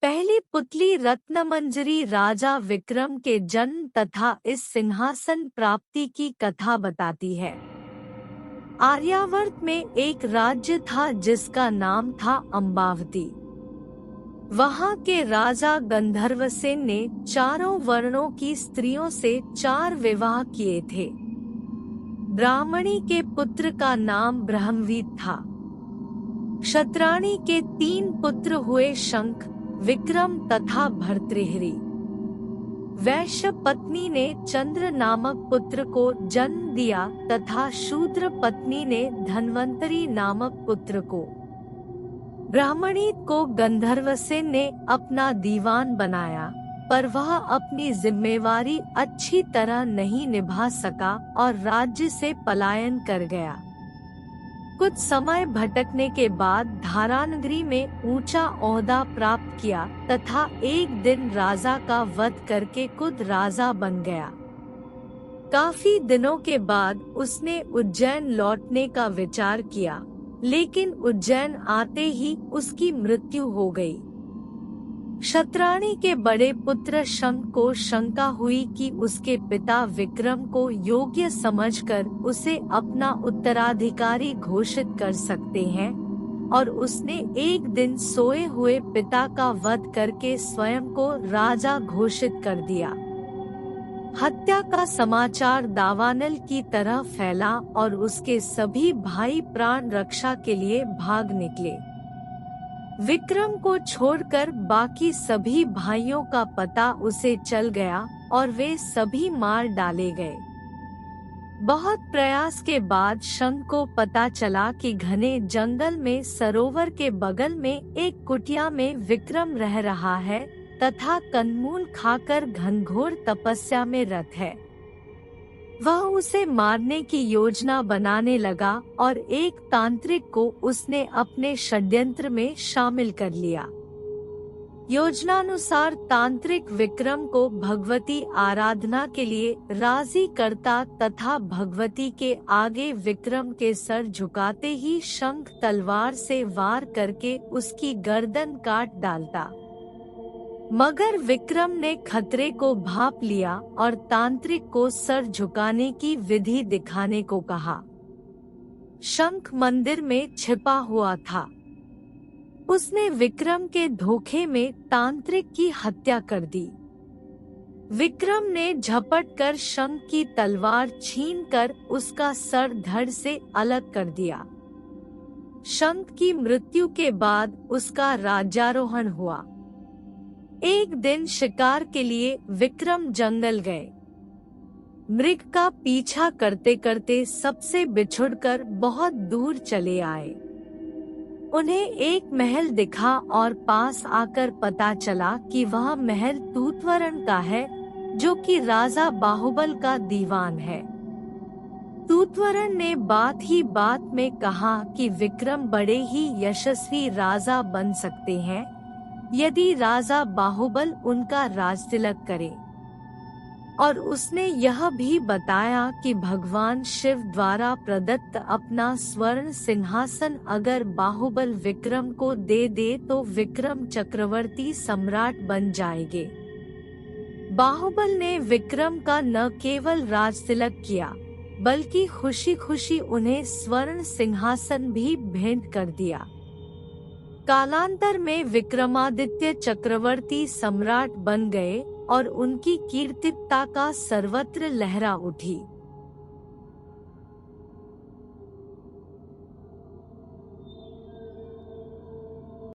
पहली पुतली रत्नमंजरी राजा विक्रम के जन्म तथा इस सिंहासन प्राप्ति की कथा बताती है। आर्यावर्त में एक राज्य था जिसका नाम था अम्बावती। वहाँ के राजा गंधर्वसेन ने चारों वर्णों की स्त्रियों से 4 विवाह किए थे। ब्राह्मणी के पुत्र का नाम ब्रह्मवीत था। क्षत्राणी के 3 पुत्र हुए शंख, विक्रम तथा भर्तृहरि। वैश्य पत्नी ने चंद्र नामक पुत्र को जन्म दिया तथा शूद्र पत्नी ने धन्वंतरी नामक पुत्र को। ब्राह्मणी को गंधर्वसेन ने अपना दीवान बनाया, पर वह अपनी जिम्मेवारी अच्छी तरह नहीं निभा सका और राज्य से पलायन कर गया। कुछ समय भटकने के बाद धारानगरी में ऊंचा ओहदा प्राप्त किया तथा एक दिन राजा का वध करके खुद राजा बन गया। काफी दिनों के बाद उसने उज्जैन लौटने का विचार किया, लेकिन उज्जैन आते ही उसकी मृत्यु हो गई। क्षत्राणी के बड़े पुत्र शंख को शंका हुई कि उसके पिता विक्रम को योग्य समझकर उसे अपना उत्तराधिकारी घोषित कर सकते हैं, और उसने एक दिन सोए हुए पिता का वध करके स्वयं को राजा घोषित कर दिया। हत्या का समाचार दावानल की तरह फैला और उसके सभी भाई प्राण रक्षा के लिए भाग निकले। विक्रम को छोड़कर बाकी सभी भाइयों का पता उसे चल गया और वे सभी मार डाले गए। बहुत प्रयास के बाद शंख को पता चला कि घने जंगल में सरोवर के बगल में एक कुटिया में विक्रम रह रहा है तथा कंदमूल खाकर घनघोर तपस्या में रत है। वह उसे मारने की योजना बनाने लगा और एक तांत्रिक को उसने अपने षड्यंत्र में शामिल कर लिया। योजनानुसार तांत्रिक विक्रम को भगवती आराधना के लिए राजी करता तथा भगवती के आगे विक्रम के सर झुकाते ही शंख तलवार से वार करके उसकी गर्दन काट डालता। मगर विक्रम ने खतरे को भांप लिया और तांत्रिक को सर झुकाने की विधि दिखाने को कहा। शंख मंदिर में छिपा हुआ था। उसने विक्रम के धोखे में तांत्रिक की हत्या कर दी। विक्रम ने झपट कर शंख की तलवार छीनकर उसका सर धड़ से अलग कर दिया। शंख की मृत्यु के बाद उसका राज्यारोहण हुआ। एक दिन शिकार के लिए विक्रम जंगल गए। मृग का पीछा करते करते सबसे बिछुड़कर बहुत दूर चले आए। उन्हें एक महल दिखा और पास आकर पता चला कि वह महल तूतवरण का है, जो कि राजा बाहुबल का दीवान है। तूतवरण ने बात ही बात में कहा कि विक्रम बड़े ही यशस्वी राजा बन सकते हैं यदि राजा बाहुबल उनका राजतिलक करे, और उसने यह भी बताया कि भगवान शिव द्वारा प्रदत्त अपना स्वर्ण सिंहासन अगर बाहुबल विक्रम को दे दे तो विक्रम चक्रवर्ती सम्राट बन जाएंगे। बाहुबल ने विक्रम का न केवल राजतिलक किया, बल्कि खुशी खुशी उन्हें स्वर्ण सिंहासन भी भेंट कर दिया। कालांतर में विक्रमादित्य चक्रवर्ती सम्राट बन गए और उनकी कीर्तिता का सर्वत्र लहरा उठी।